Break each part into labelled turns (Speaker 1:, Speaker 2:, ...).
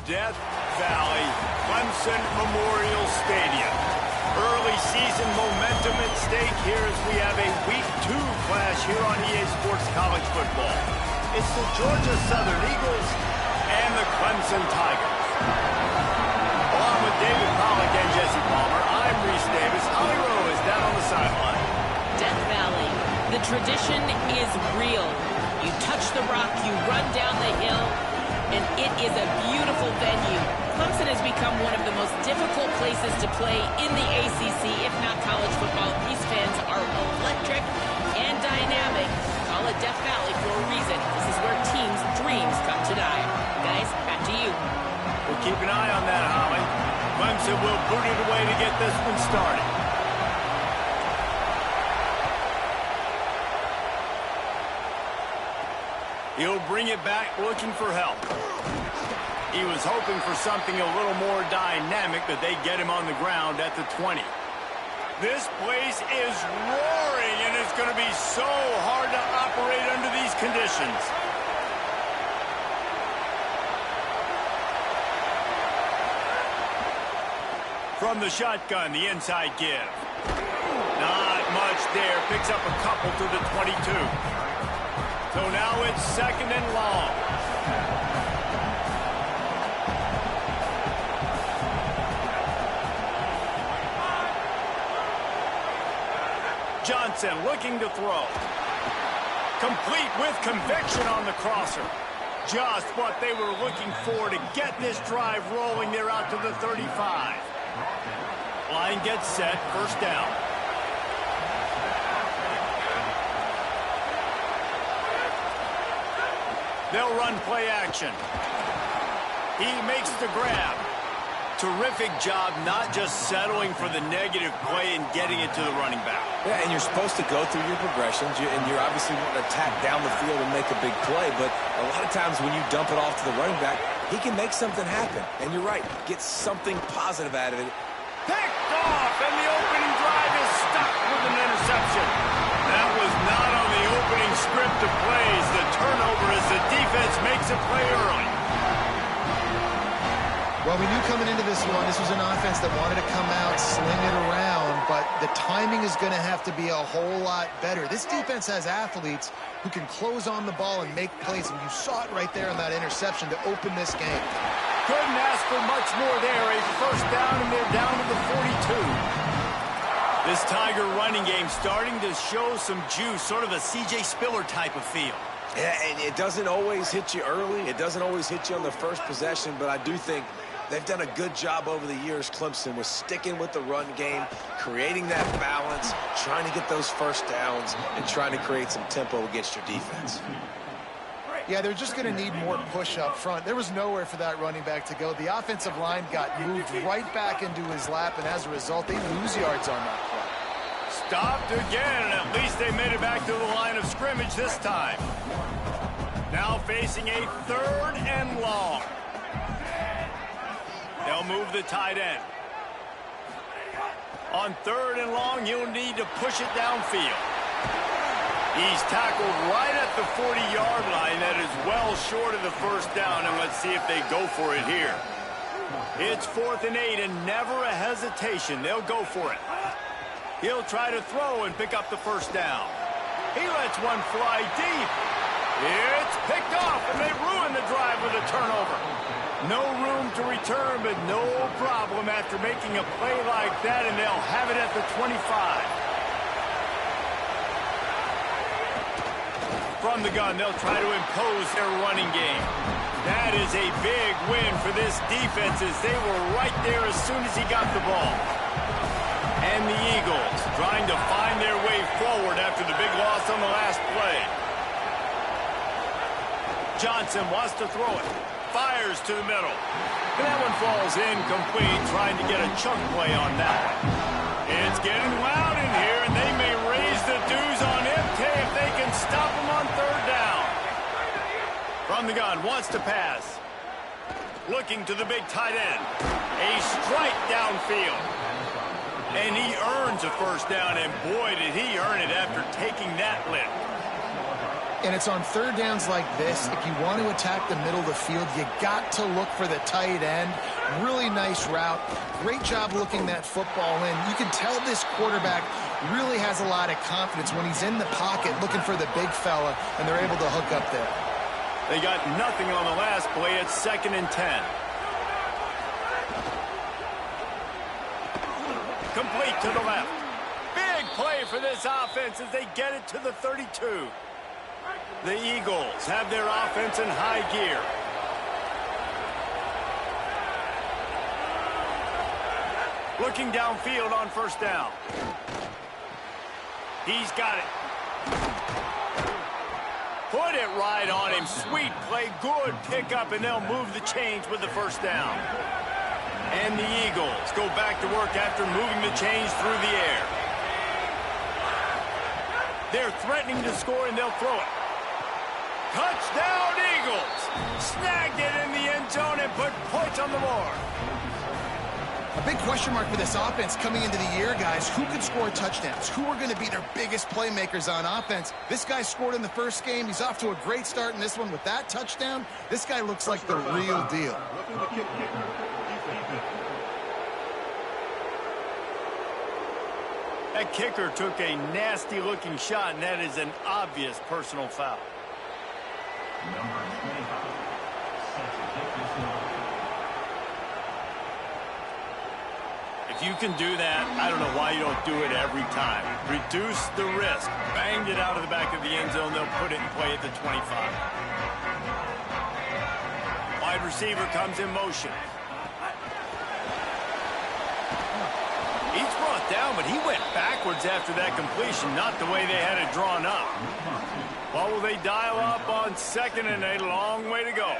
Speaker 1: Death Valley Clemson Memorial Stadium. Early season momentum at stake here as we have a Week 2 clash here on EA Sports College Football. It's the Georgia Southern Eagles and the Clemson Tigers. Along with David Pollack and Jesse Palmer, I'm Reese Davis. Holly Rowe is down on the sideline.
Speaker 2: Death Valley, the tradition is real. You touch the rock, you run down the hill, and it is a beautiful venue. Clemson has become one of the most difficult places to play in the ACC, if not college football. These fans are electric and dynamic. Call it Death Valley for a reason. This is where teams' dreams come to die. Guys, back to you.
Speaker 1: We'll keep an eye on that, Holly. Clemson will boot it away to get this one started. He'll bring it back looking for help. He was hoping for something a little more dynamic, but they get him on the ground at the 20. This place is roaring, and it's going to be so hard to operate under these conditions. From the shotgun, the inside give. Not much there. Picks up a couple to the 22. So now it's second and long. Johnson looking to throw. Complete with conviction on the crosser. Just what they were looking for to get this drive rolling. They're out to the 35. Line gets set, first down. They'll run play action. He makes the grab. Terrific job not just settling for the negative play and getting it to the running back.
Speaker 3: Yeah, and you're supposed to go through your progressions, and you're obviously wanting to attack down the field and make a big play, but a lot of times when you dump it off to the running back, he can make something happen. And you're right, get something positive out of it.
Speaker 1: Picked off, and the opening drive is stuck with an interception. That was not on the opening script of plays. The turnover as the defense makes a play early.
Speaker 4: Well, we knew coming into this one, this was an offense that wanted to come out, sling it around, but the timing is going to have to be a whole lot better. This defense has athletes who can close on the ball and make plays, and you saw it right there in that interception to open this game.
Speaker 1: Couldn't ask for much more there. A first down, and they're down to the 42. This Tiger running game starting to show some juice, sort of a C.J. Spiller type of feel.
Speaker 3: Yeah, and it doesn't always hit you early. It doesn't always hit you on the first possession, but I do think they've done a good job over the years, Clemson, with sticking with the run game, creating that balance, trying to get those first downs, and trying to create some tempo against your defense.
Speaker 4: Yeah, they're just going to need more push up front. There was nowhere for that running back to go. The offensive line got moved right back into his lap, and as a result, they lose yards on that play.
Speaker 1: Stopped again, and at least they made it back to the line of scrimmage this time. Now facing a third and long. They'll move the tight end. On third and long, you'll need to push it downfield. He's tackled right at the 40-yard line. That is well short of the first down, and let's see if they go for it here. It's 4th and 8, and never a hesitation. They'll go for it. He'll try to throw and pick up the first down. He lets one fly deep. It's picked off, and they ruin the drive with a turnover. No room to return, but no problem after making a play like that, and they'll have it at the 25. From the gun, they'll try to impose their running game. That is a big win for this defense as they were right there as soon as he got the ball. And the Eagles trying to find their way forward after the big loss on the last play. Johnson wants to throw it. Fires to the middle. And that one falls incomplete, trying to get a chunk play on that. It's getting loud in here, and they may raise the dues on MK if they can stop him on third down. From the gun, wants to pass. Looking to the big tight end. A strike downfield. And he earns a first down, and boy, did he earn it after taking that lift.
Speaker 4: And it's on third downs like this. If you want to attack the middle of the field, you got to look for the tight end. Really nice route. Great job looking that football in. You can tell this quarterback really has a lot of confidence when he's in the pocket looking for the big fella, and they're able to hook up there.
Speaker 1: They got nothing on the last play. It's 2nd and 10. Complete to the left. Big play for this offense as they get it to the 32. The Eagles have their offense in high gear. Looking downfield on first down. He's got it. Put it right on him. Sweet play. Good pickup, and they'll move the chains with the first down. And the Eagles go back to work after moving the chains through the air. They're threatening to score, and they'll throw it. Touchdown, Eagles! Snagged it in the end zone and put points on the board.
Speaker 4: A big question mark for this offense coming into the year, guys. Who could score touchdowns? Who are going to be their biggest playmakers on offense? This guy scored in the first game. He's off to a great start in this one with that touchdown. This guy looks like the real deal.
Speaker 1: That kicker took a nasty-looking shot, and that is an obvious personal foul. If you can do that, I don't know why you don't do it every time. Reduce the risk. Banged it out of the back of the end zone. They'll put it in play at the 25. Wide receiver comes in motion. He's brought down, but he went backwards after that completion, not the way they had it drawn up. What will they dial up on 2nd and 8? A long way to go.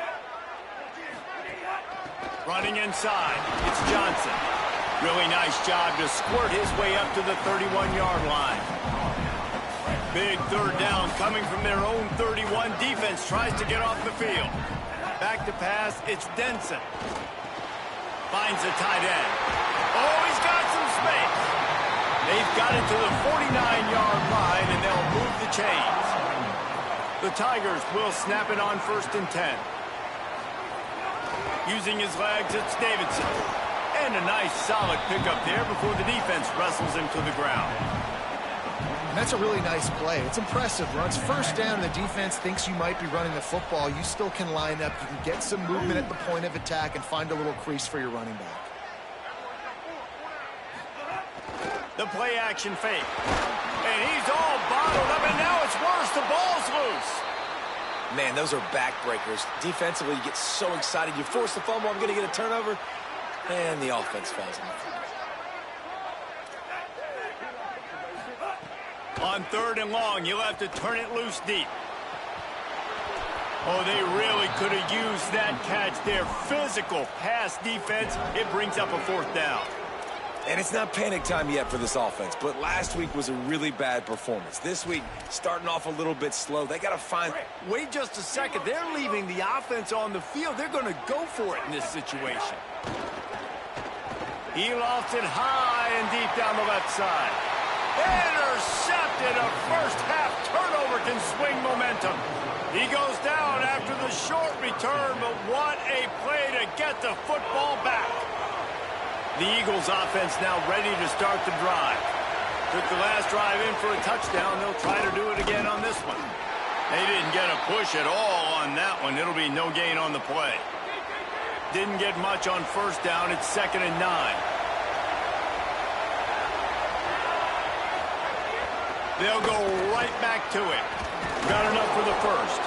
Speaker 1: Running inside. It's Johnson. Really nice job to squirt his way up to the 31-yard line. Big third down coming from their own 31. Defense tries to get off the field. Back to pass. It's Denson. Finds the tight end. Oh, he's got some space. They've got it to the 49-yard line, and they'll move the chains. The Tigers will snap it on 1st and 10. Using his legs, it's Davidson. And a nice solid pickup there before the defense wrestles him to the ground.
Speaker 4: And that's a really nice play. It's impressive. Runs first down, and the defense thinks you might be running the football. You still can line up. You can get some movement at the point of attack and find a little crease for your running back.
Speaker 1: The play action fake. And he's all bottled up, and now it's worse. The ball's loose.
Speaker 3: Man, those are backbreakers. Defensively, you get so excited. You force the fumble, I'm going to get a turnover, and the offense falls in.
Speaker 1: On 3rd and long, you'll have to turn it loose deep. Oh, they really could have used that catch there. Physical pass defense. It brings up a 4th down.
Speaker 3: And it's not panic time yet for this offense, but last week was a really bad performance. This week, starting off a little bit slow. They got to find...
Speaker 1: Wait just a second. They're leaving the offense on the field. They're going to go for it in this situation. He lofts it high and deep down the left side. Intercepted. A first-half turnover can swing momentum. He goes down after the short return, but what a play to get the football back. The Eagles offense now ready to start the drive. Took the last drive in for a touchdown. They'll try to do it again on this one. They didn't get a push at all on that one. It'll be no gain on the play. Didn't get much on first down. It's 2nd and 9. They'll go right back to it. Got enough for the first.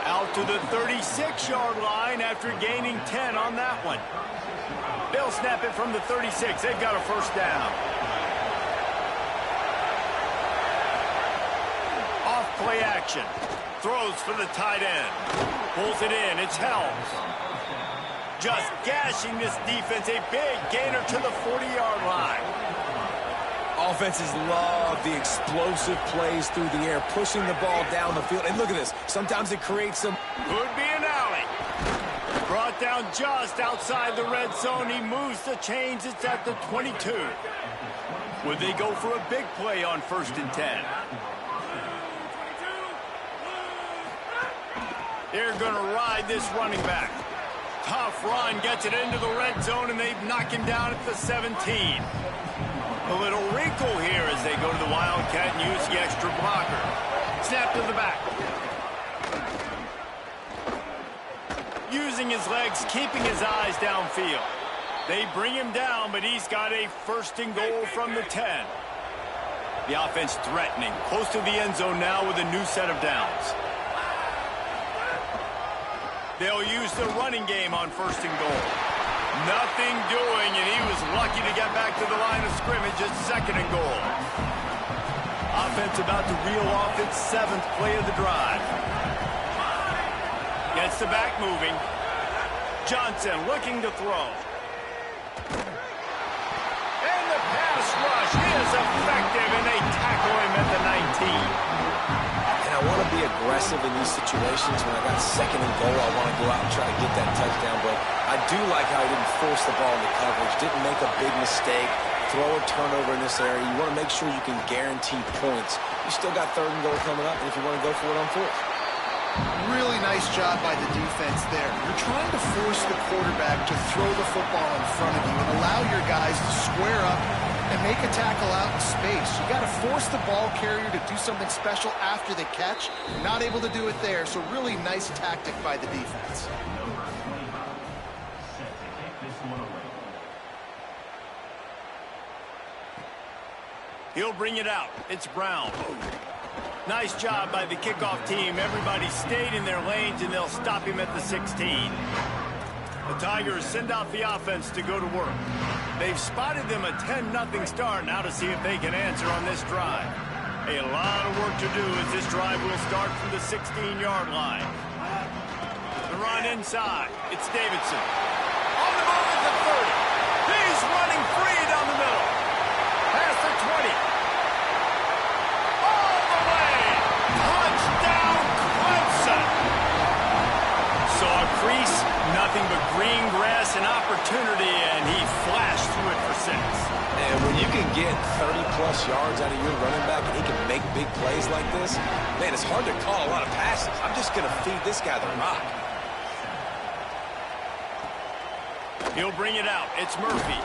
Speaker 1: Out to the 36-yard line after gaining 10 on that one. They'll snap it from the 36. They've got a first down. Off play action. Throws for the tight end. Pulls it in. It's Helms. Just gashing this defense. A big gainer to the 40-yard line.
Speaker 3: Offenses love the explosive plays through the air, pushing the ball down the field. And look at this. Sometimes it creates some...
Speaker 1: Could be an alley. Brought down just outside the red zone. He moves the chains. It's at the 22. Would they go for a big play on 1st and 10? They're going to ride this running back. Tough run, gets it into the red zone, and they knock him down at the 17. A little wrinkle here as they go to the Wildcat and use the extra blocker. Snap to the back. Using his legs, keeping his eyes downfield. They bring him down, but he's got a 1st and goal from the 10. The offense threatening, close to the end zone now with a new set of downs. They'll use the running game on 1st and goal. Nothing doing, and he was lucky to get back to the line of scrimmage at 2nd and goal. Offense about to reel off its 7th play of the drive. Gets the back moving. Johnson looking to throw. And the pass rush is effective, and they tackle him at the 19.
Speaker 3: And I want to be aggressive in these situations. When I got 2nd and goal, I want to go out and try to get that touchdown. But I do like how he didn't force the ball into coverage, didn't make a big mistake, throw a turnover in this area. You want to make sure you can guarantee points. You still got 3rd and goal coming up, and if you want to go for it on 4th.
Speaker 4: Really nice job by the defense there. You're trying to force the quarterback to throw the football in front of you and allow your guys to square up and make a tackle out in space. You got to force the ball carrier to do something special after the catch. Not able to do it there, so really nice tactic by the defense.
Speaker 1: He'll bring it out. It's Brown. Nice job by the kickoff team. Everybody stayed in their lanes, and they'll stop him at the 16. The Tigers send out the offense to go to work. They've spotted them a 10-0 start. Now to see if they can answer on this drive. A lot of work to do as this drive will start from the 16-yard line. The run inside. It's Davidson. On the move at the 30. He's running free down the middle. Past the 20. Crease, nothing but green grass and opportunity, and he flashed through it for 6.
Speaker 3: And when you can get 30-plus yards out of your running back and he can make big plays like this, man, it's hard to call a lot of passes. I'm just going to feed this guy the rock.
Speaker 1: He'll bring it out. It's Murphy.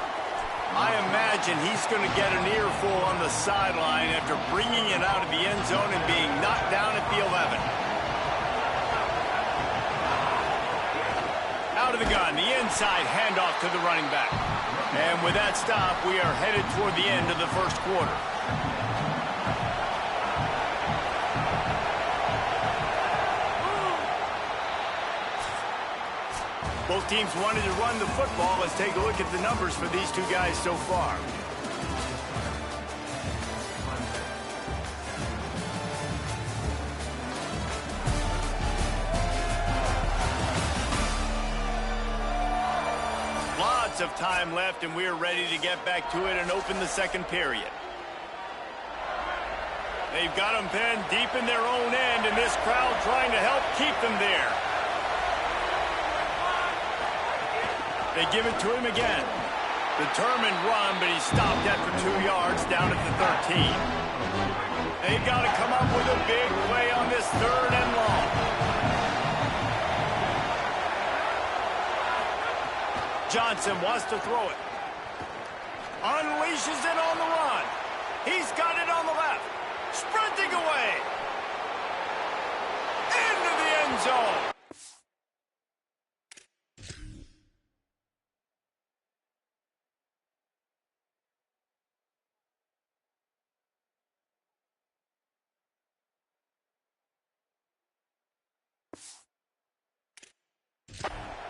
Speaker 1: I imagine he's going to get an earful on the sideline after bringing it out of the end zone and being knocked down at the 11. Out of the gun, the inside handoff to the running back. And with that stop, we are headed toward the end of the 1st quarter. Both teams wanted to run the football. Let's take a look at the numbers for these two guys so far. Of time left, and we're ready to get back to it and open the 2nd period. They've got them pinned deep in their own end, and this crowd trying to help keep them there. They give it to him again. Determined run, but he's stopped after 2 yards down at the 13. They've got to come up with a big play on this 3rd and long. Johnson wants to throw it. Unleashes it on the run. He's got it on the left. Sprinting away. Into the end zone.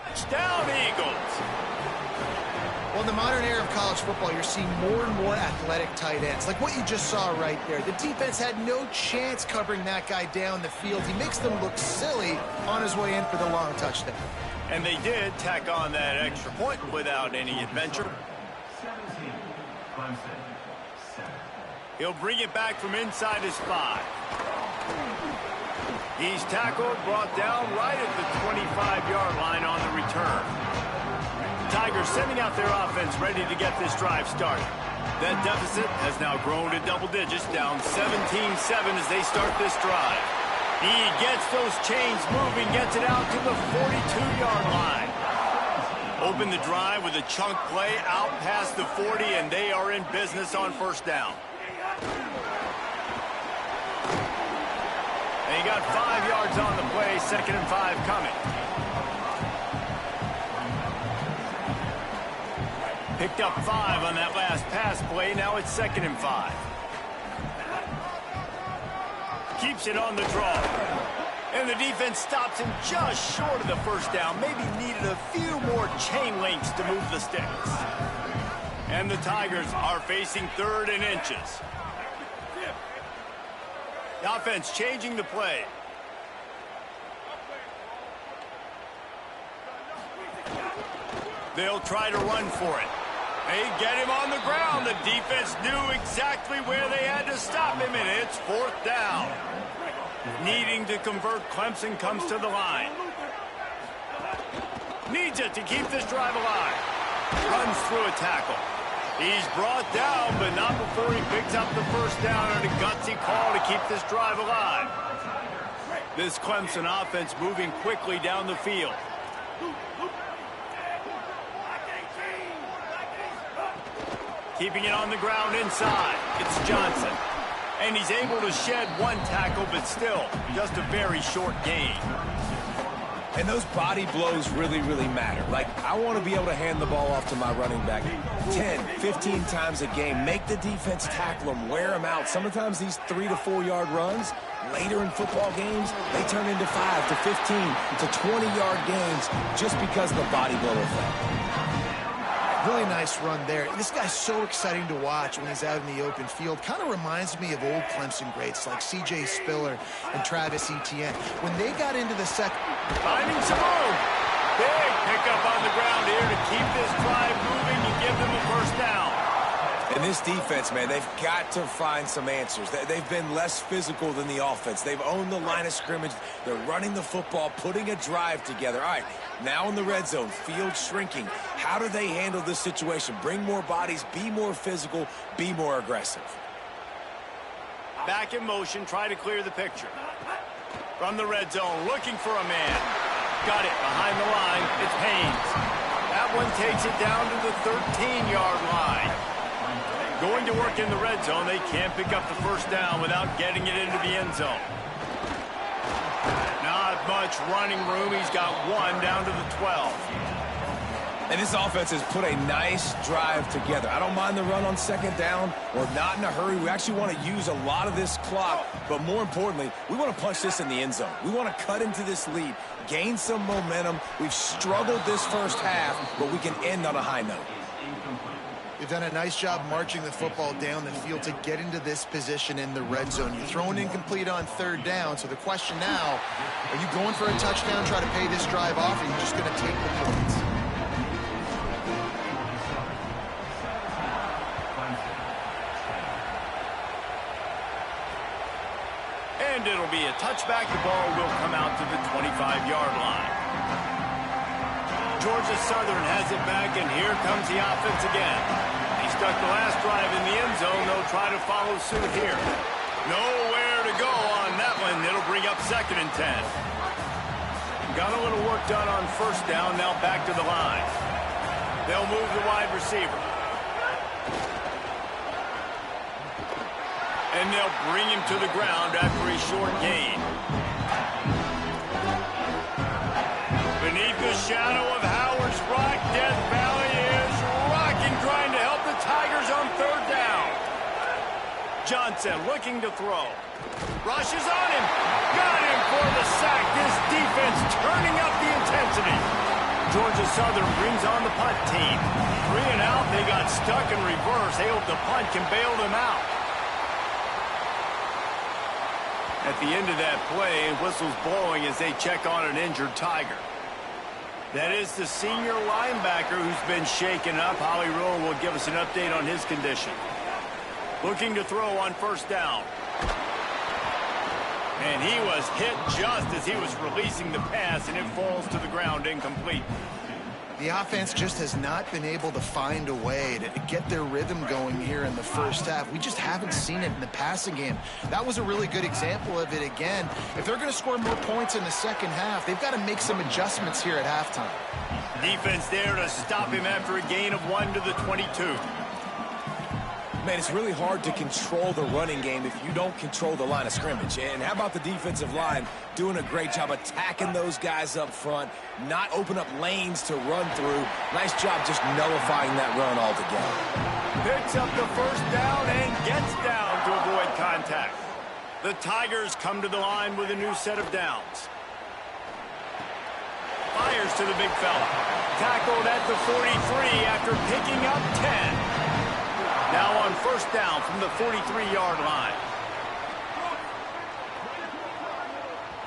Speaker 1: Touchdown, Eagles.
Speaker 4: Well, in the modern era of college football, you're seeing more and more athletic tight ends, like what you just saw right there. The defense had no chance covering that guy down the field. He makes them look silly on his way in for the long touchdown.
Speaker 1: And they did tack on that extra point without any adventure. He'll bring it back from inside his 5. He's tackled, brought down right at the 25-yard line on the return. Tigers sending out their offense ready to get this drive started. That deficit has now grown to double digits, down 17-7 as they start this drive. He gets those chains moving, gets it out to the 42-yard line. Open the drive with a chunk play out past the 40, and they are in business on first down. And he got 5 yards on the play, 2nd and 5 coming. Picked up 5 on that last pass play. Now it's 2nd and 5. Keeps it on the draw. And the defense stops him just short of the first down. Maybe needed a few more chain links to move the sticks. And the Tigers are facing 3rd and inches. The offense changing the play. They'll try to run for it. They get him on the ground. The defense knew exactly where they had to stop him, and it's 4th down. Needing to convert, Clemson comes to the line. Needs it to keep this drive alive. Runs through a tackle. He's brought down, but not before he picks up the first down and a gutsy call to keep this drive alive. This Clemson offense moving quickly down the field. Keeping it on the ground inside. It's Johnson. And he's able to shed 1 tackle, but still just a very short gain.
Speaker 3: And those body blows really, really matter. Like, I want to be able to hand the ball off to my running back 10, 15 times a game. Make the defense tackle them, wear them out. Sometimes these 3 to 4 yard runs, later in football games, they turn into 5 to 15 to 20-yard gains just because of the body blow effect.
Speaker 4: Really nice run there. This guy's so exciting to watch when he's out in the open field. Kind of reminds me of old Clemson greats like C.J. Spiller and Travis Etienne. When they got into the second...
Speaker 1: Finding some room. Big pickup on the ground here to keep this drive moving and give them a first down.
Speaker 3: And this defense, man, they've got to find some answers. They've been less physical than the offense. They've owned the line of scrimmage. They're running the football, putting a drive together. All right, now in the red zone, field shrinking. How do they handle this situation? Bring more bodies, be more physical, be more aggressive.
Speaker 1: Back in motion, try to clear the picture. From the red zone, looking for a man. Got it behind the line. It's Haynes. That one takes it down to the 13-yard line. Going to work in the red zone. They can't pick up the first down without getting it into the end zone. Not much running room. He's got 1 down to the 12.
Speaker 3: And this offense has put a nice drive together. I don't mind the run on 2nd down. We're not in a hurry. We actually want to use a lot of this clock. But more importantly, we want to punch this in the end zone. We want to cut into this lead, gain some momentum. We've struggled this first half, but we can end on a high note.
Speaker 4: You've done a nice job marching the football down the field to get into this position in the red zone. You're throwing incomplete on 3rd down, so the question now, are you going for a touchdown, try to pay this drive off, or are you just going to take the points?
Speaker 1: And it'll be a touchback. The ball will come out to the 25-yard line. Georgia Southern has it back, and here comes the offense again. He stuck the last drive in the end zone. They'll try to follow suit here. Nowhere to go on that one. It'll bring up 2nd and 10. Got a little work done on first down. Now back to the line. They'll move the wide receiver. And they'll bring him to the ground after a short gain. Beneath the shadow of Howard's Rock, Death Valley is rocking, trying to help the Tigers on 3rd down. Johnson looking to throw. Rushes on him. Got him for the sack. This defense turning up the intensity. Georgia Southern brings on the punt team. 3 and out. They got stuck in reverse. They hope the punt can bail them out. At the end of that play, whistles blowing as they check on an injured Tiger. That is the senior linebacker who's been shaken up. Holly Rowe will give us an update on his condition. Looking to throw on first down. And he was hit just as he was releasing the pass, and it falls to the ground incomplete.
Speaker 4: The offense just has not been able to find a way to get their rhythm going here in the first half. We just haven't seen it in the passing game. That was a really good example of it again. If they're going to score more points in the second half, they've got to make some adjustments here at halftime.
Speaker 1: Defense there to stop him after a gain of 1 to the 22.
Speaker 3: Man, it's really hard to control the running game if you don't control the line of scrimmage. And how about the defensive line doing a great job attacking those guys up front, not open up lanes to run through. Nice job just nullifying that run altogether.
Speaker 1: Picks up the first down and gets down to avoid contact. The Tigers come to the line with a new set of downs. Fires to the big fella. Tackled at the 43 after picking up 10. Now on first down from the 43-yard line.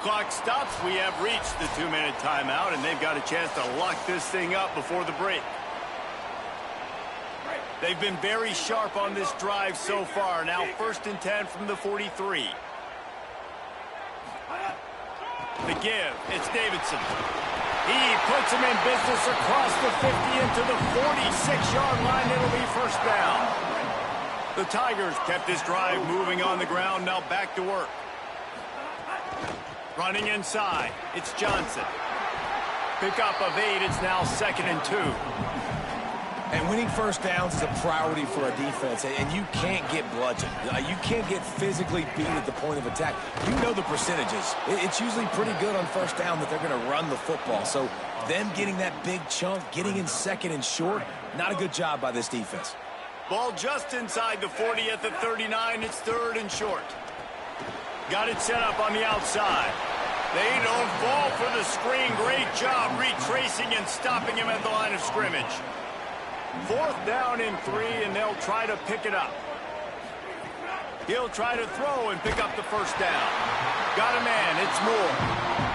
Speaker 1: Clock stops. We have reached the 2-minute timeout, and they've got a chance to lock this thing up before the break. They've been very sharp on this drive so far. Now first and 10 from the 43. The give. It's Davidson. He puts him in business across the 50 into the 46-yard line. It'll be first down. The Tigers kept this drive moving on the ground. Now back to work. Running inside. It's Johnson. Pickup of 8. It's now 2nd and 2.
Speaker 3: And winning first downs is a priority for a defense, and you can't get bludgeoned. You can't get physically beat at the point of attack. You know the percentages. It's usually pretty good on first down that they're going to run the football. So them getting that big chunk, getting in 2nd and short, not a good job by this defense.
Speaker 1: Ball just inside the 40 at the 39. It's 3rd and short. Got it set up on the outside. They don't fall for the screen. Great job retracing and stopping him at the line of scrimmage. 4th down and 3, and they'll try to pick it up. He'll try to throw and pick up the first down. Got a man. It's Moore.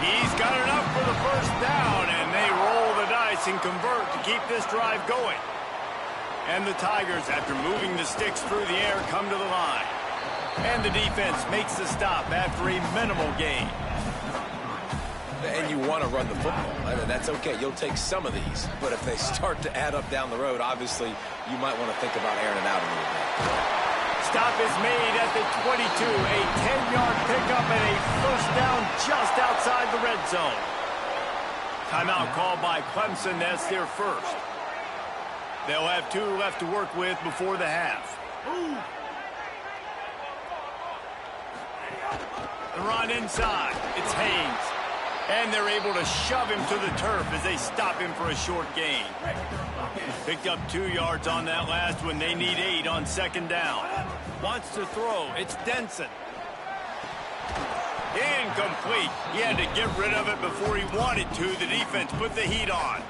Speaker 1: He's got enough for the first down, and they roll the dice and convert to keep this drive going. And the Tigers, after moving the sticks through the air, come to the line. And the defense makes the stop after a minimal gain.
Speaker 3: And you want to run the football. That's okay. You'll take some of these. But if they start to add up down the road, obviously, you might want to think about airing it out a little bit.
Speaker 1: Stop is made at the 22. A 10-yard pickup and a first down just outside the red zone. Timeout called by Clemson. That's their first. They'll have 2 left to work with before the half. The run inside. It's Haynes. And they're able to shove him to the turf as they stop him for a short gain. Picked up 2 yards on that last one. They need 8 on 2nd down. Wants to throw. It's Denson. Incomplete. He had to get rid of it before he wanted to. The defense put the heat on.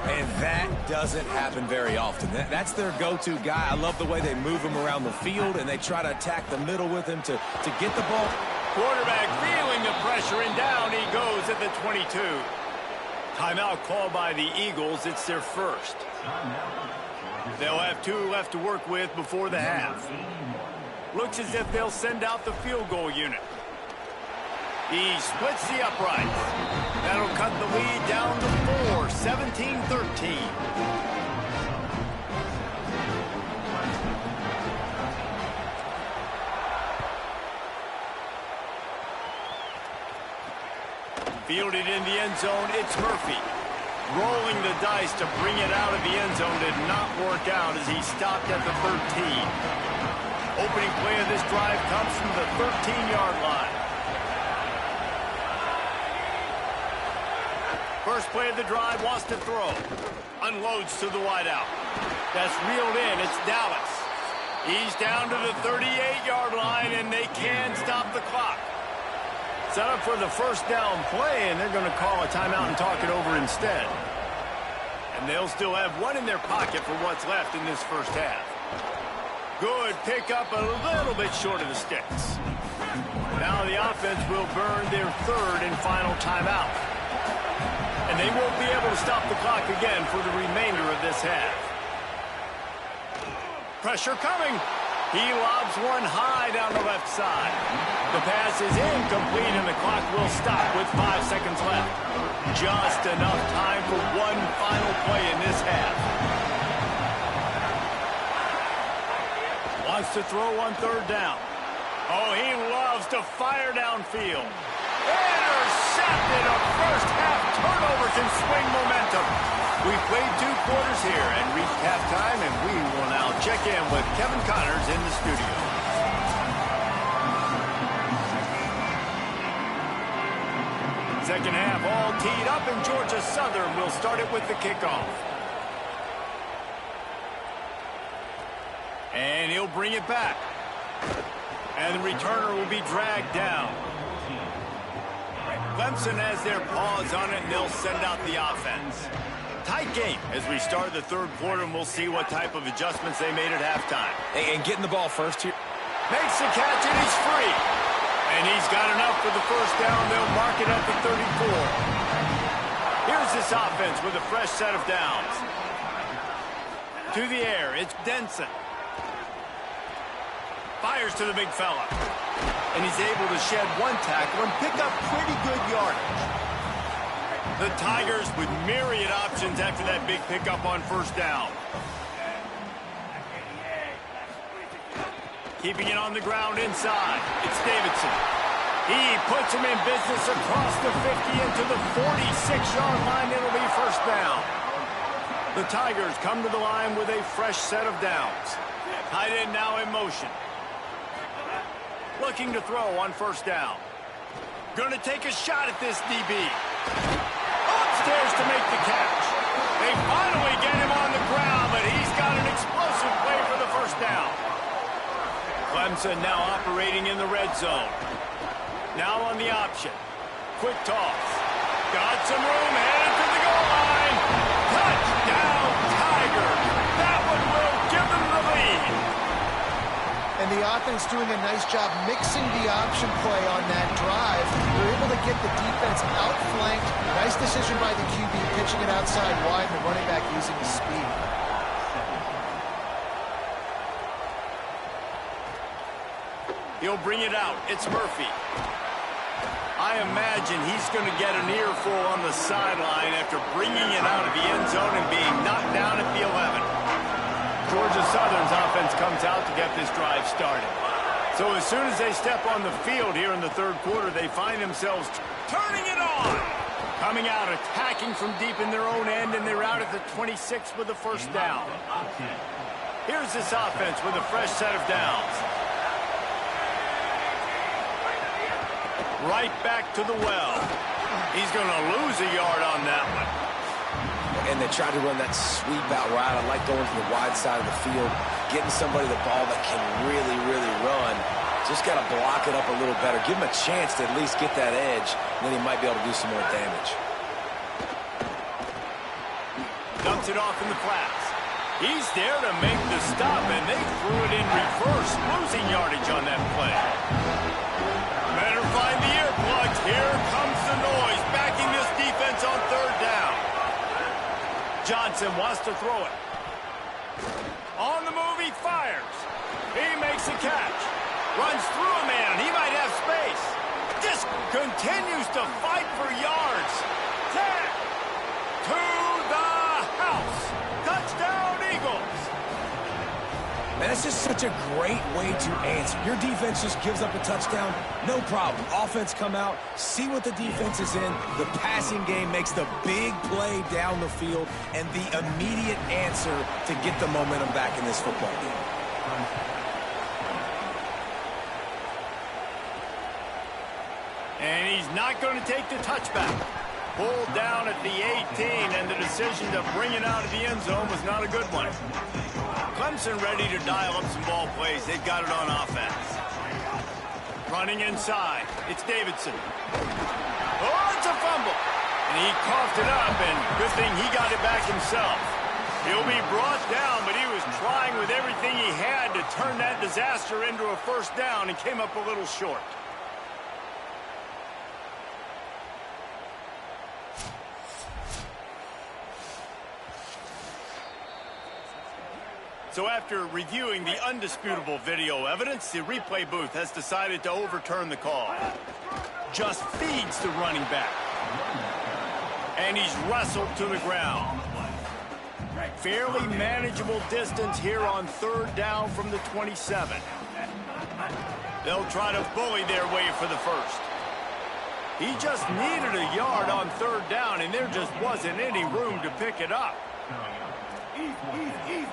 Speaker 3: And that doesn't happen very often. That's their go-to guy. I love the way they move him around the field, and they try to attack the middle with him to get the ball.
Speaker 1: Quarterback feeling the pressure, and down he goes at the 22. Timeout called by the Eagles. It's their first. They'll have 2 left to work with before the half. Looks as if they'll send out the field goal unit. He splits the uprights. That'll cut the lead down to 4, 17-13. Fielded in the end zone, it's Murphy. Rolling the dice to bring it out of the end zone did not work out as he stopped at the 13. Opening play of this drive comes from the 13-yard line. First play of the drive, wants to throw. Unloads to the wideout. That's reeled in, it's Dallas. He's down to the 38-yard line, and they can stop the clock. Set up for the first down play, and they're going to call a timeout and talk it over instead. And they'll still have 1 in their pocket for what's left in this first half. Good pickup, a little bit short of the sticks. Now the offense will burn their 3rd and final timeout. And they won't be able to stop the clock again for the remainder of this half. Pressure coming. He lobs one high down the left side. The pass is incomplete, and the clock will stop with 5 seconds left. Just enough time for one final play in this half. Wants to throw on third down. Oh, he loves to fire downfield. Intercepted. A first half turnovers and swing momentum. We've played 2 quarters here and reached halftime, and we will now check in with Kevin Connors in the studio. Second half all teed up, and Georgia Southern will start it with the kickoff. And he'll bring it back. And the returner will be dragged down. Clemson has their paws on it, and they'll send out the offense. Tight game as we start the third quarter, and we'll see what type of adjustments they made at halftime.
Speaker 3: And getting the ball first here.
Speaker 1: Makes the catch, and he's free. And he's got enough for the first down. They'll mark it at the 34. Here's this offense with a fresh set of downs. To the air, it's Denson. Fires to the big fella. And he's able to shed one tackle and pick up pretty good yardage. The Tigers with myriad options after that big pickup on first down. Keeping it on the ground inside. It's Davidson. He puts him in business across the 50 into the 46-yard line. It'll be first down. The Tigers come to the line with a fresh set of downs. Tight end now in motion. Looking to throw on first down. Going to take a shot at this DB. Upstairs to make the catch. They finally get him on the ground, but he's got an explosive play for the first down. Clemson now operating in the red zone. Now on the option. Quick toss. Got some room, headed to the goal line. Touchdown, Tigers. That one will give them the lead.
Speaker 4: And the offense doing a nice job mixing the option play on that drive. They're able to get the defense outflanked. Nice decision by the QB, pitching it outside wide, and the running back using his speed.
Speaker 1: He'll bring it out. It's Murphy. I imagine he's going to get an earful on the sideline after bringing it out of the end zone and being knocked down at the 11. Georgia Southern's offense comes out to get this drive started. So as soon as they step on the field here in the third quarter, they find themselves turning it on. Coming out, attacking from deep in their own end, and they're out at the 26 with the first down. Here's this offense with a fresh set of downs. Right back to the well. He's going to lose a yard on that one.
Speaker 3: And they tried to run that sweep out route. I like going to the wide side of the field, getting somebody the ball that can really, really run. Just got to block it up a little better. Give him a chance to at least get that edge, and then he might be able to do some more damage.
Speaker 1: Dumps it off in the flats. He's there to make the stop, and they threw it in reverse, losing yardage on that play. Better find the earplugs. Here comes the noise, backing this defense on third down. Johnson wants to throw it. On the move, he fires. He makes a catch. Runs through a man. He might have space. Just continues to fight for yards. 10 to the house. Touchdown, Eagles.
Speaker 3: Man, that's just such a great way to answer. Your defense just gives up a touchdown, no problem. Offense come out, see what the defense is in. The passing game makes the big play down the field and the immediate answer to get the momentum back in this football game.
Speaker 1: And he's not going to take the touchback. Pulled down at the 18, and the decision to bring it out of the end zone was not a good one. Clemson ready to dial up some ball plays. They've got it on offense. Running inside. It's Davidson. Oh, it's a fumble. And he coughed it up, and good thing he got it back himself. He'll be brought down, but he was trying with everything he had to turn that disaster into a first down and came up a little short. So after reviewing the undisputable video evidence, the replay booth has decided to overturn the call. Just feeds the running back. And he's wrestled to the ground. Fairly manageable distance here on 3rd down from the 27. They'll try to bully their way for the first. He just needed a yard on 3rd down, and there just wasn't any room to pick it up.
Speaker 5: Easy.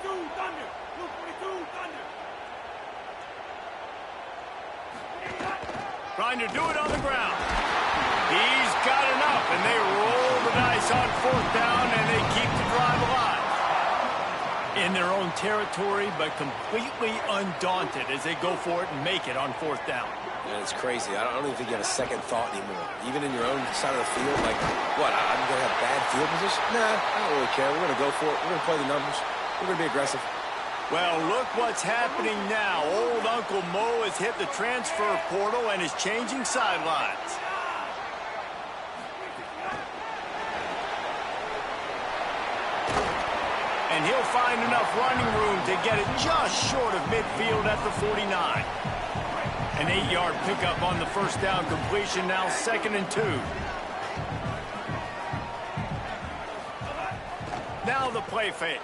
Speaker 5: 242, Thunder. 242, Thunder.
Speaker 1: Trying to do it on the ground. He's got enough, and they roll the dice on 4th down, and they keep the drive alive. In their own territory, but completely undaunted as they go for it and make it on 4th down.
Speaker 3: Man, it's crazy. I don't even think you have a second thought anymore. Even in your own side of the field, like, what, I'm going to have bad field position? Nah, I don't really care. We're going to go for it. We're going to play the numbers. We're going to be aggressive.
Speaker 1: Well, look what's happening now. Old Uncle Mo has hit the transfer portal and is changing sidelines. And he'll find enough running room to get it just short of midfield at the 49. An 8-yard pickup on the 1st down completion, now 2nd and 2. Now the play fake.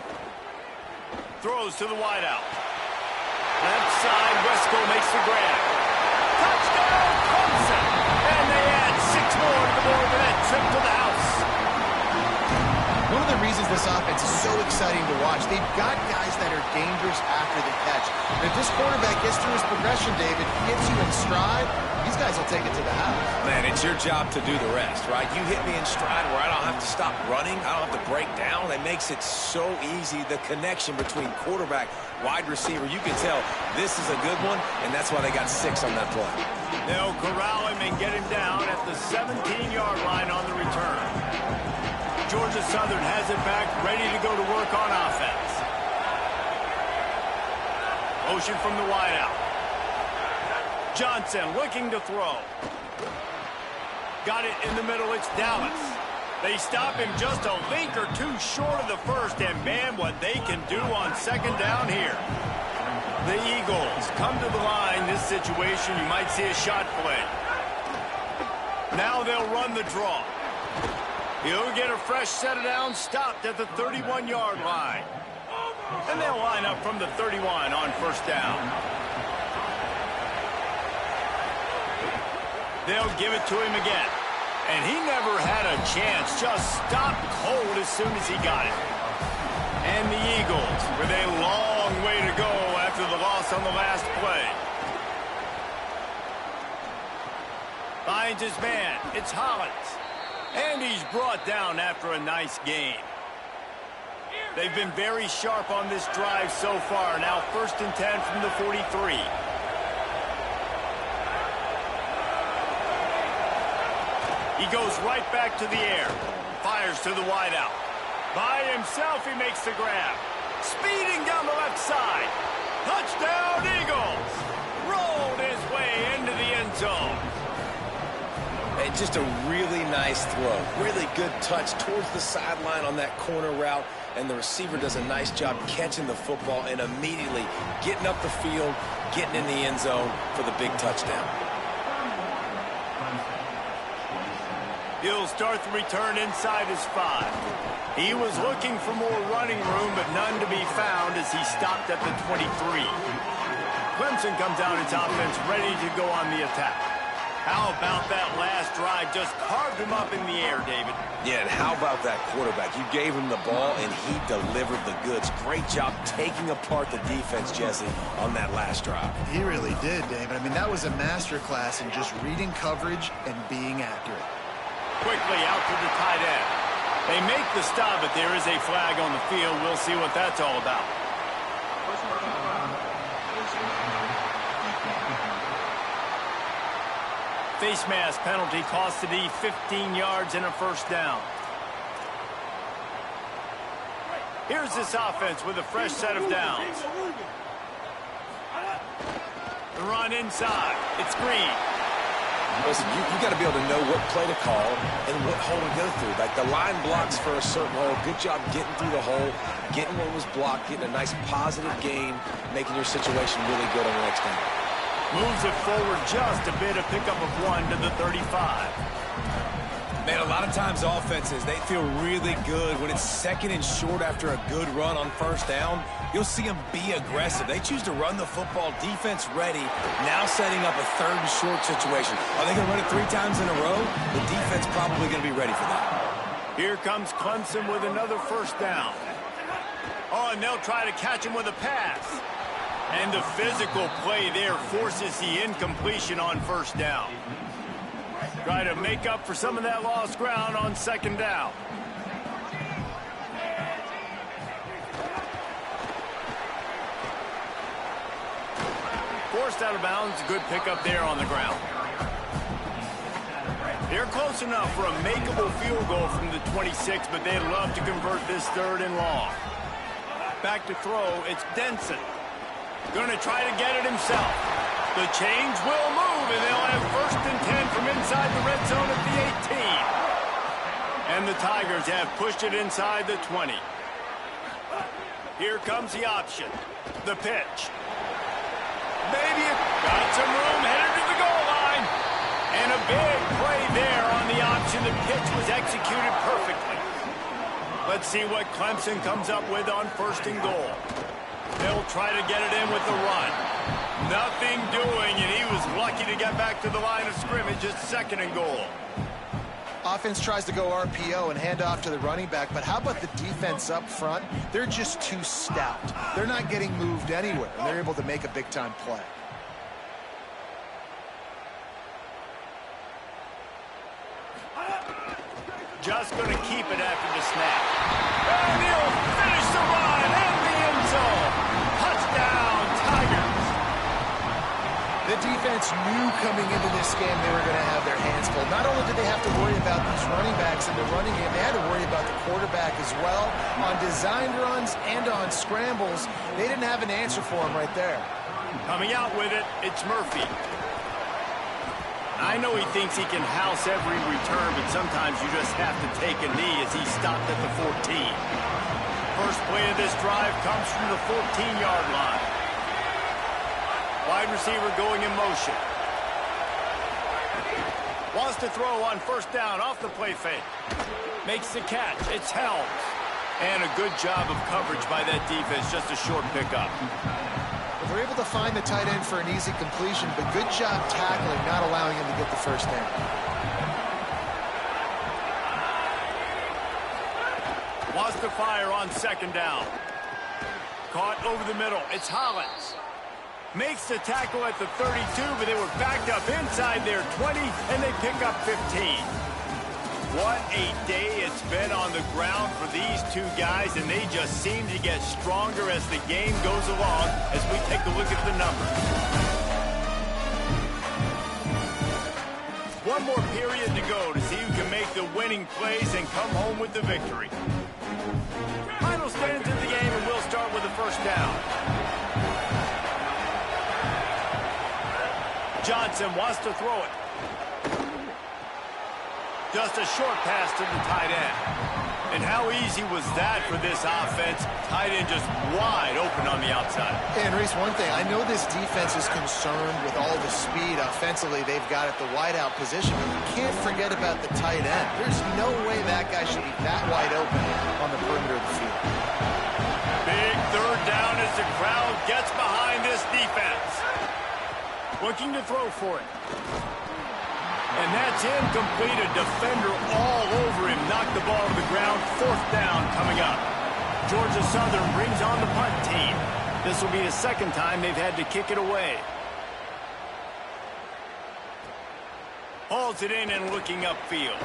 Speaker 1: Throws to the wideout. Left side, Wesco makes the grab. Touchdown, Clemson! And they add 6 more to the board with that trip to the house.
Speaker 4: One of the reasons this offense is so exciting to watch, they've got guys that are dangerous after the catch. And if this quarterback gets through his progression, David, gets you in stride, these guys will take it to the house.
Speaker 3: Man, it's your job to do the rest, right? You hit me in stride where I don't have to stop running. I don't have to break down. That makes it so easy. The connection between quarterback, wide receiver, you can tell this is a good one, and that's why they got 6 on that play.
Speaker 1: They'll corral him and get him down at the 17-yard line on the return. Georgia Southern has it back, ready to go to work on offense. Motion from the wideout. Johnson looking to throw. Got it in the middle, it's Dallas. They stop him just a link or 2 short of the first, and man, what they can do on 2nd down here. The Eagles come to the line. This situation, you might see a shot play. Now they'll run the draw. He'll get a fresh set of downs, stopped at the 31-yard line. And they'll line up from the 31 on 1st down. They'll give it to him again. And he never had a chance, just stopped cold as soon as he got it. And the Eagles, with a long way to go after the loss on the last play. Finds his man, it's Hollins. And he's brought down after a nice game. They've been very sharp on this drive so far. Now 1st and 10 from the 43. He goes right back to the air. Fires to the wideout. By himself, he makes the grab. Speeding down the left side. Touchdown, Eagles! Rolled his way into the end zone.
Speaker 3: It's just a really nice throw. Really good touch towards the sideline on that corner route. And the receiver does a nice job catching the football and immediately getting up the field, getting in the end zone for the big touchdown.
Speaker 1: He'll start the return inside his 5. He was looking for more running room, but none to be found as he stopped at the 23. Clemson comes out its offense ready to go on the attack. How about that last drive? Just carved him up in the air, David.
Speaker 3: Yeah, and how about that quarterback? You gave him the ball, and he delivered the goods. Great job taking apart the defense, Jesse, on that last drive.
Speaker 4: He really did, David. I mean, that was a masterclass in just reading coverage and being accurate.
Speaker 1: Quickly out to the tight end. They make the stop, but there is a flag on the field. We'll see what that's all about. Face mask penalty cost the D 15 yards and a 1st down. Here's this offense with a fresh set of downs. The run inside. It's Green.
Speaker 3: Listen, you got to be able to know what play to call and what hole to go through. Like the line blocks for a certain hole. Good job getting through the hole, getting what was blocked, getting a nice positive gain, making your situation really good on the next down.
Speaker 1: Moves it forward just a bit, a pickup of 1 to the 35.
Speaker 3: Man, a lot of times offenses, they feel really good when it's 2nd and short after a good run on 1st down. You'll see them be aggressive. They choose to run the football, defense ready, now setting up a 3rd and short situation. Are they going to run it 3 times in a row? The defense probably going to be ready for that.
Speaker 1: Here comes Clemson with another 1st down. Oh, and they'll try to catch him with a pass. And the physical play there forces the incompletion on 1st down. Try to make up for some of that lost ground on 2nd down. Forced out of bounds, good pickup there on the ground. They're close enough for a makeable field goal from the 26, but they'd love to convert this 3rd and long. Back to throw, it's Denson. Going to try to get it himself. The change will move, and they'll have 1st and 10 from inside the red zone at the 18. And the Tigers have pushed it inside the 20. Here comes the option. The pitch. Maybe it got some room, headed to the goal line. And a big play there on the option. The pitch was executed perfectly. Let's see what Clemson comes up with on 1st and goal. They'll try to get it in with the run. Nothing doing, and he was lucky to get back to the line of scrimmage at 2nd and goal.
Speaker 4: Offense tries to go RPO and hand off to the running back, but how about the defense up front? They're just too stout. They're not getting moved anywhere, and they're able to make a big-time play.
Speaker 1: Just going to keep it after the snap. And he'll finish the run in the end zone. Touchdown, Tigers.
Speaker 4: The defense knew coming into this game they were going to have their hands full. Not only did they have to worry about these running backs in the running game, they had to worry about the quarterback as well. On designed runs and on scrambles, they didn't have an answer for him right there.
Speaker 1: Coming out with it, it's Murphy. I know he thinks he can house every return, but sometimes you just have to take a knee as he stopped at the 14. First play of this drive comes from the 14-yard line. Wide receiver going in motion. Wants to throw on 1st down off the play fake. Makes the catch. It's Helms. And a good job of coverage by that defense. Just a short pickup.
Speaker 4: They're able to find the tight end for an easy completion, but good job tackling, not allowing him to get the 1st down.
Speaker 1: Wants to fire on 2nd down. Caught over the middle. It's Hollins. Makes the tackle at the 32, but they were backed up inside their 20, and they pick up 15. What a day it's been on the ground for these two guys, and they just seem to get stronger as the game goes along as we take a look at the numbers. One more period to go to see who can make the winning plays and come home with the victory. Final stands in the game, and we'll start with the 1st down. Johnson wants to throw it. Just a short pass to the tight end. And how easy was that for this offense? Tight end just wide open on the outside.
Speaker 4: And Reese, one thing, I know this defense is concerned with all the speed offensively they've got at the wideout position, but you can't forget about the tight end. There's no way that guy should be that wide open on the perimeter of the field.
Speaker 1: Big 3rd down as the crowd gets behind this defense. Looking to throw for it. And that's incomplete. A defender all over him. Knocked the ball to the ground. 4th down coming up. Georgia Southern brings on the punt team. This will be the 2nd time they've had to kick it away. Hauls it in and looking upfield.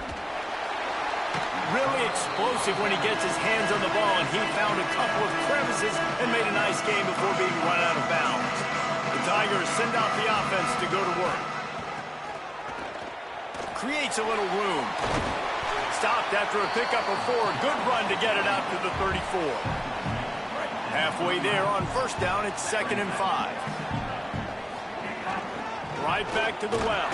Speaker 1: Really explosive when he gets his hands on the ball, and he found a couple of crevices and made a nice game before being run out of bounds. The Tigers send out the offense to go to work. Creates a little room. Stopped after a pickup of 4. Good run to get it out to the 34. Halfway there on 1st down, it's 2nd and 5. Right back to the well.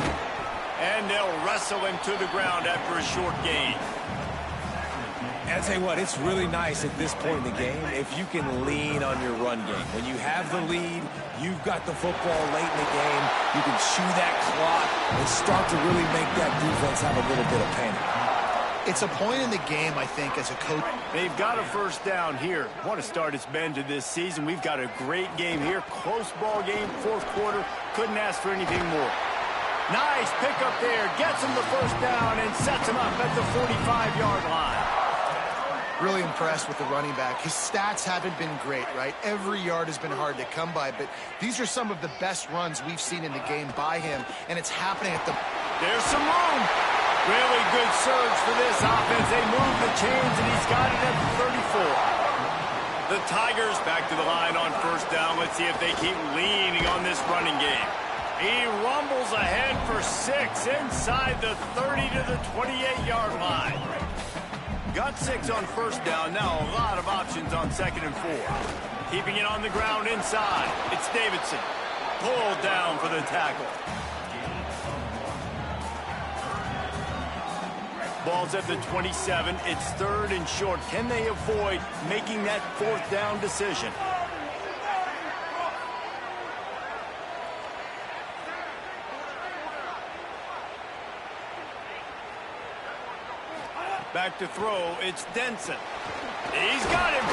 Speaker 1: And they'll wrestle him to the ground after a short gain.
Speaker 3: And I tell you what, it's really nice at this point in the game if you can lean on your run game. When you have the lead, you've got the football late in the game, you can chew that clock and start to really make that defense have a little bit of panic.
Speaker 4: It's a point in the game, I think, as a coach.
Speaker 1: They've got a first down here. What a start it's been to this season. We've got a great game here. Close ball game, fourth quarter. Couldn't ask for anything more. Nice pickup there. Gets him the first down and sets him up at the 45-yard line.
Speaker 4: Really impressed with the running back. His stats haven't been great, right? Every yard has been hard to come by, but these are some of the best runs we've seen in the game by him, and it's happening at the...
Speaker 1: There's some room. Really good surge for this offense. They move the chains, and he's got it at the 34. The Tigers back to the line on first down. Let's see if they keep leaning on this running game. He rumbles ahead for 6 inside the 30 to the 28-yard line. Got 6 on first down. Now a lot of options on 2nd and 4. Keeping it on the ground inside. It's Davidson. Pulled down for the tackle. Ball's at the 27. It's 3rd and short. Can they avoid making that 4th down decision? Back to throw, it's Denson. He's got him.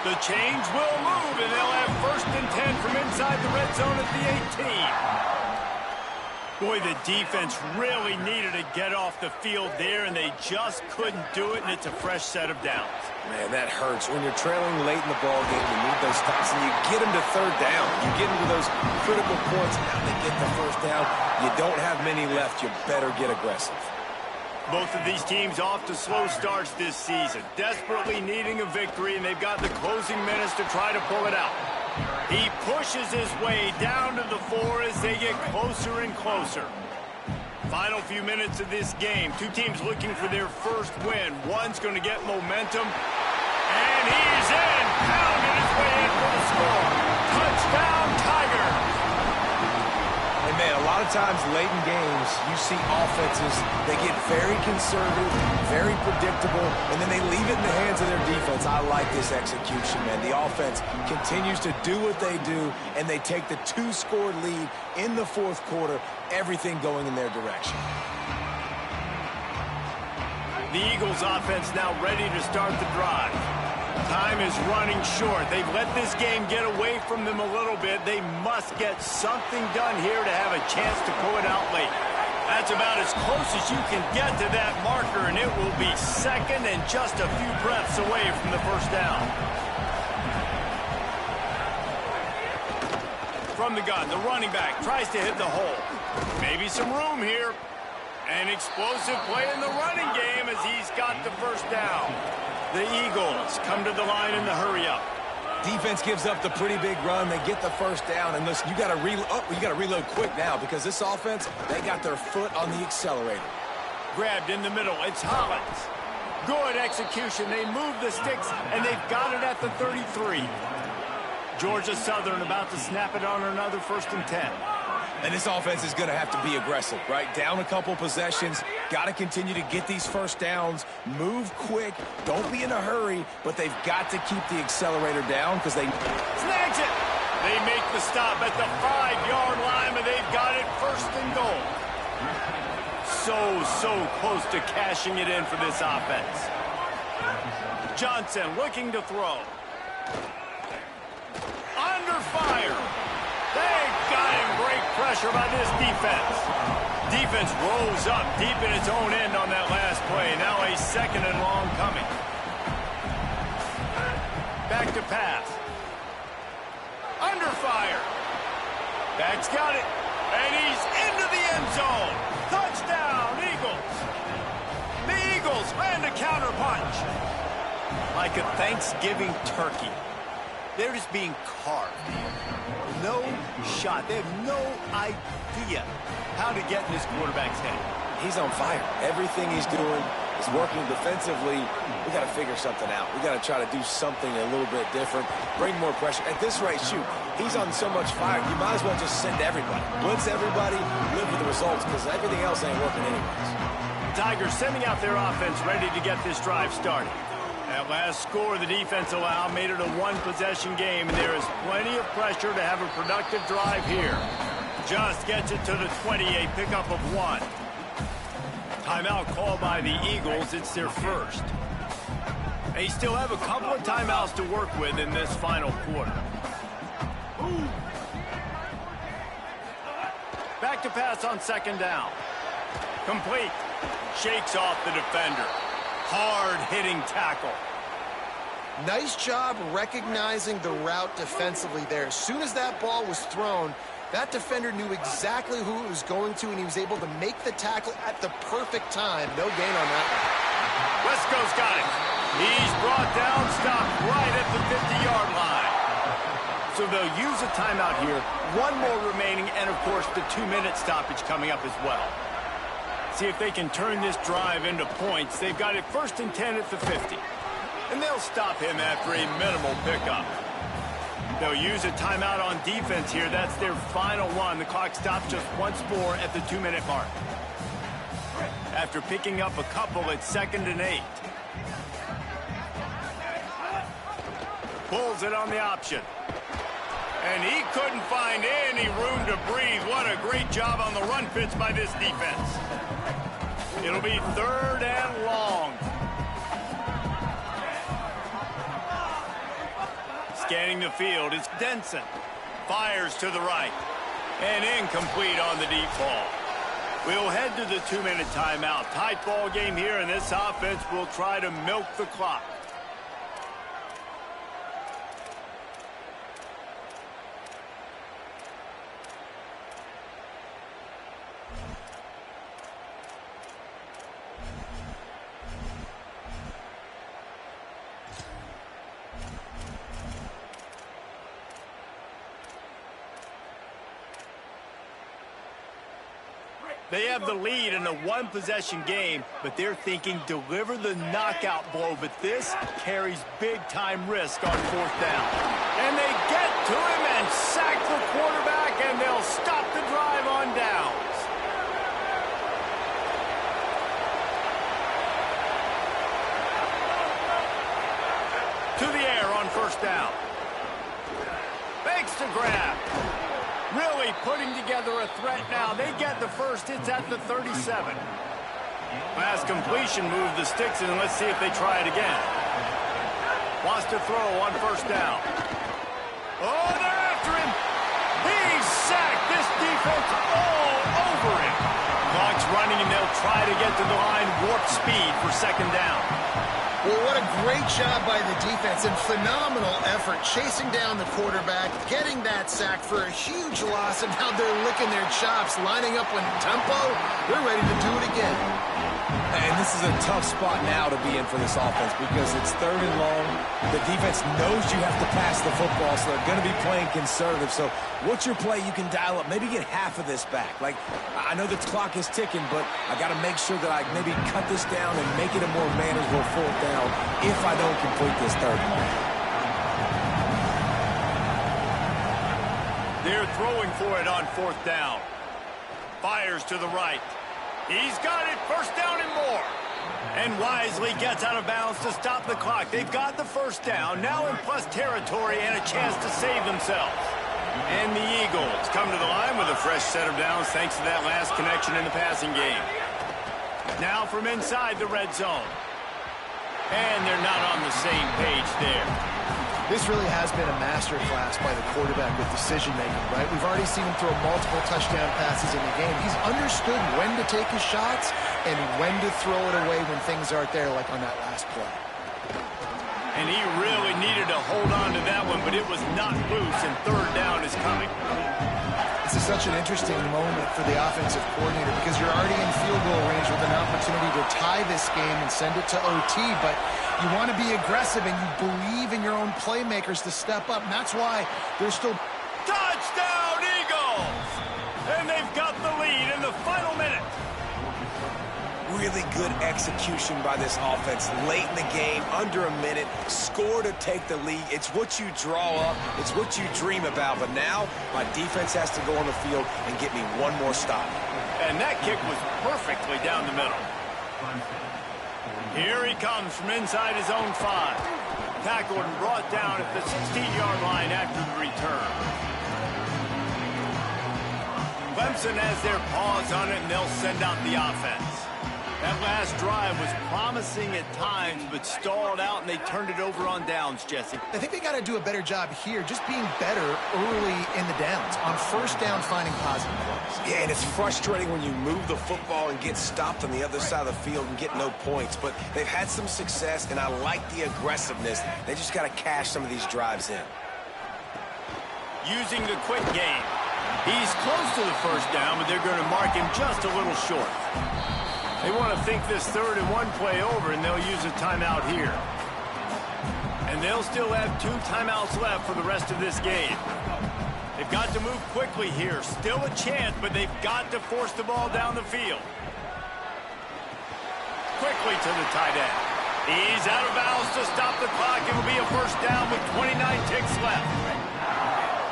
Speaker 1: The chains will move, and they'll have 1st and 10 from inside the red zone at the 18. Boy, the defense really needed to get off the field there, and they just couldn't do it, and it's a fresh set of downs.
Speaker 3: Man, that hurts. When you're trailing late in the ball game, you need those stops, and you get them to 3rd down. You get into those critical points, and now they get the 1st down. You don't have many left. You better get aggressive.
Speaker 1: Both of these teams off to slow starts this season, desperately needing a victory, and they've got the closing minutes to try to pull it out. He pushes his way down to the 4 as they get closer and closer. Final few minutes of this game. Two teams looking for their first win. One's going to get momentum, and he's in, pounding his way in for the score. Touchdown, Tigers!
Speaker 3: And man, a lot of times late in games, you see offenses, they get very conservative, very predictable, and then they leave it in the hands of their defense. I like this execution, man. The offense continues to do what they do, and they take the 2-score lead in the 4th quarter, everything going in their direction.
Speaker 1: The Eagles offense now ready to start the drive. Time is running short. They've let this game get away from them a little bit. They must get something done here to have a chance to pull it out late. That's about as close as you can get to that marker, and it will be 2nd and just a few breaths away from the 1st down. From the gun, the running back tries to hit the hole. Maybe some room here. An explosive play in the running game as he's got the 1st down. The Eagles come to the line in the hurry-up.
Speaker 3: Defense gives up the pretty big run. They get the 1st down, and listen, you got to reload quick now because this offense, they got their foot on the accelerator.
Speaker 1: Grabbed in the middle. It's Hollins. Good execution. They move the sticks, and they've got it at the 33. Georgia Southern about to snap it on another 1st and 10.
Speaker 3: And this offense is going to have to be aggressive, right? Down a couple possessions, got to continue to get these 1st downs, move quick, don't be in a hurry, but they've got to keep the accelerator down because they...
Speaker 1: Snags it! They make the stop at the 5-yard line, and they've got it 1st and goal. So close to cashing it in for this offense. Johnson looking to throw. Under fire. They got him. Great pressure by this defense. Defense rolls up deep in its own end on that last play. Now a 2nd and long coming. Back to pass. Under fire. Back's got it. And he's into the end zone. Touchdown, Eagles. The Eagles land a counter punch. Like a Thanksgiving turkey. They're just being carved. No shot. They have no idea how to get in this quarterback's head.
Speaker 3: He's on fire. Everything he's doing, is working defensively. We got to figure something out. We got to try to do something a little bit different, bring more pressure. At this rate, shoot, he's on so much fire, you might as well just send everybody. Blitz everybody, live with the results, because everything else ain't working anyways.
Speaker 1: Tigers sending out their offense ready to get this drive started. That last score the defense allowed made it a one-possession game, and there is plenty of pressure to have a productive drive here. Just gets it to the 28, pickup of 1. Timeout called by the Eagles. It's their first. They still have a couple of timeouts to work with in this final quarter. Back to pass on second down. Complete. Shakes off the defender. Hard-hitting tackle.
Speaker 4: Nice job recognizing the route defensively there. As soon as that ball was thrown, that defender knew exactly who it was going to, and he was able to make the tackle at the perfect time. No gain on that one.
Speaker 1: Wesco's got it. He's brought down, stopped right at the 50-yard line. So they'll use a timeout here. One more remaining, and, of course, the 2-minute stoppage coming up as well. See if they can turn this drive into points. They've got it 1st and 10 at the 50. And they'll stop him after a minimal pickup. They'll use a timeout on defense here. That's their final one. The clock stops just once more at the 2-minute mark. After picking up a couple, it's 2nd and 8. Pulls it on the option. And he couldn't find any room to breathe. What a great job on the run fits by this defense. It'll be 3rd and long. Scanning the field, it's Denson. Fires to the right. And incomplete on the deep ball. We'll head to the 2-minute timeout. Tight ball game here, and this offense will try to milk the clock. They have the lead in a one-possession game, but they're thinking deliver the knockout blow. But this carries big-time risk on 4th down. And they get to him and sack the quarterback, and they'll stop the drive on downs. To the air on 1st down. Fakes to grab. Really putting together a threat now. They get the first. It's at the 37. Pass completion, move the sticks, and let's see if they try it again. Wants to throw on 1st down. Oh, they're after him. He's sacked. This defense all over him. Clock's running, and they'll try to get to the line. Warp speed for 2nd down.
Speaker 4: Well, what a great job by the defense and phenomenal effort chasing down the quarterback, getting that sack for a huge loss, and now they're licking their chops, lining up with tempo. They're ready to do it again.
Speaker 3: And this is a tough spot now to be in for this offense because it's 3rd and long. The defense knows you have to pass the football, so they're going to be playing conservative. So what's your play you can dial up? Maybe get half of this back. Like, I know the clock is ticking, but I got to make sure that I maybe cut this down and make it a more manageable 4th down if I don't complete this 3rd and long.
Speaker 1: They're throwing for it on 4th down. Fires to the right. He's got it, 1st down and more. And wisely gets out of bounds to stop the clock. They've got the 1st down, now in plus territory and a chance to save themselves. And the Eagles come to the line with a fresh set of downs thanks to that last connection in the passing game. Now from inside the red zone. And they're not on the same page there.
Speaker 4: This really has been a masterclass by the quarterback with decision-making, right? We've already seen him throw multiple touchdown passes in the game. He's understood when to take his shots and when to throw it away when things aren't there, like on that last play.
Speaker 1: And he really needed to hold on to that one, but it was not loose, and 3rd down is coming.
Speaker 4: This is such an interesting moment for the offensive coordinator because you're already in field goal range with an opportunity to tie this game and send it to OT, but you want to be aggressive and you believe in your own playmakers to step up, and that's why they're still...
Speaker 1: Touchdown, Eagles! And they've got the lead in the final minute.
Speaker 3: really good execution by this offense late in the game, under a minute, score to take the lead. It's what you draw up. It's what you dream about. But now my defense has to go on the field and get me one more stop.
Speaker 1: And that kick was perfectly down the middle. Here he comes from inside his own 5. Tackled and brought down at the 16-yard line after the return. Clemson has their paws on it, and they'll send out the offense. That last drive was promising at times, but stalled out, and they turned it over on downs, Jesse.
Speaker 4: I think they got to do a better job here, just being better early in the downs. On first down, finding positive plays.
Speaker 3: Yeah, and it's frustrating when you move the football and get stopped on the other side of the field and get no points. But they've had some success, and I like the aggressiveness. They just got to cash some of these drives in.
Speaker 1: Using the quick game. He's close to the first down, but they're going to mark him just a little short. They want to think this 3rd and 1 play over, and they'll use a timeout here. And they'll still have 2 timeouts left for the rest of this game. They've got to move quickly here. Still a chance, but they've got to force the ball down the field. Quickly to the tight end. He's out of bounds to stop the clock. It will be a first down with 29 ticks left.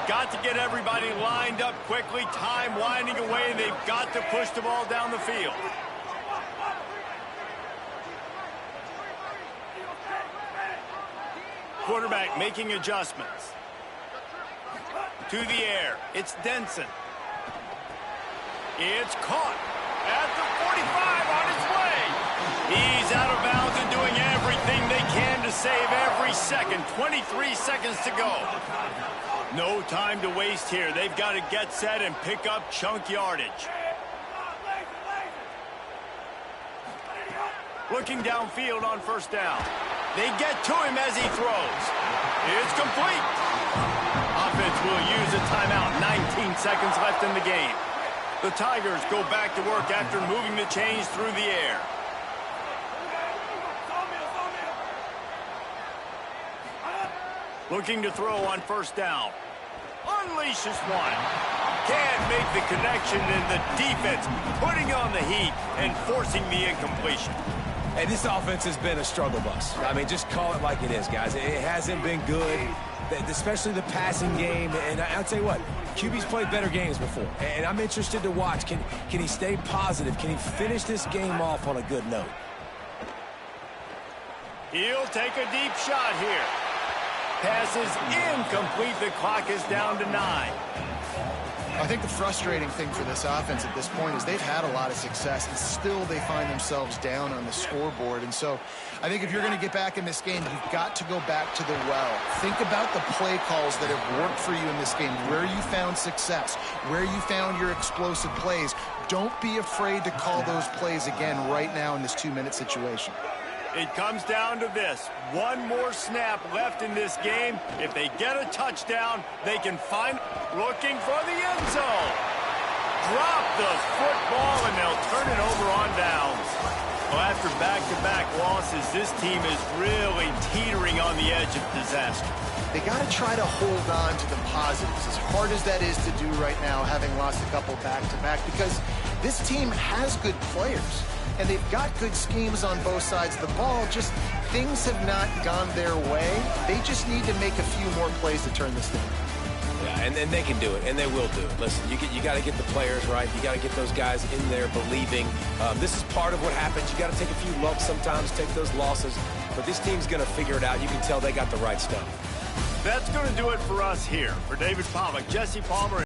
Speaker 1: Got to get everybody lined up quickly. Time winding away, and they've got to push the ball down the field. Quarterback making adjustments. To the air. It's Denson. It's caught at the 45 on its way. He's out of bounds and doing everything they can to save every second. 23 seconds to go. No time to waste here. They've got to get set and pick up chunk yardage. Looking downfield on first down. They get to him as he throws. It's complete. Offense will use a timeout. 19 seconds left in the game. The Tigers go back to work after moving the chains through the air. Looking to throw on first down. Unleashes one. Can't make the connection, and the defense putting on the heat and forcing the incompletion.
Speaker 3: Hey, this offense has been a struggle bus. I mean, just call it like it is, guys. It hasn't been good, especially the passing game. And I'll tell you what, QB's played better games before. And I'm interested to watch. Can he stay positive? Can he finish this game off on a good note?
Speaker 1: He'll take a deep shot here. Pass is incomplete. The clock is down to 9.
Speaker 4: I think the frustrating thing for this offense at this point is they've had a lot of success, and still they find themselves down on the scoreboard. And so I think if you're going to get back in this game, you've got to go back to the well. Think about the play calls that have worked for you in this game, where you found success, where you found your explosive plays. Don't be afraid to call those plays again right now in this 2-minute situation.
Speaker 1: It comes down to this. One more snap left in this game. If they get a touchdown, they can find... Looking for the end zone. Drop the football, and they'll turn it over on downs. Well, after back-to-back losses, this team is really teetering on the edge of disaster.
Speaker 4: They got to try to hold on to the positives, as hard as that is to do right now, having lost a couple back-to-back, because this team has good players. And they've got good schemes on both sides of the ball, just things have not gone their way. They just need to make a few more plays to turn this thing.
Speaker 3: Yeah, and they can do it, and they will do it. Listen, you got to get the players right. You got to get those guys in there believing. This is part of what happens. You got to take a few lumps sometimes, take those losses. But this team's going to figure it out. You can tell they got the right stuff.
Speaker 1: That's going to do it for us here. For David Pollack, Jesse Palmer,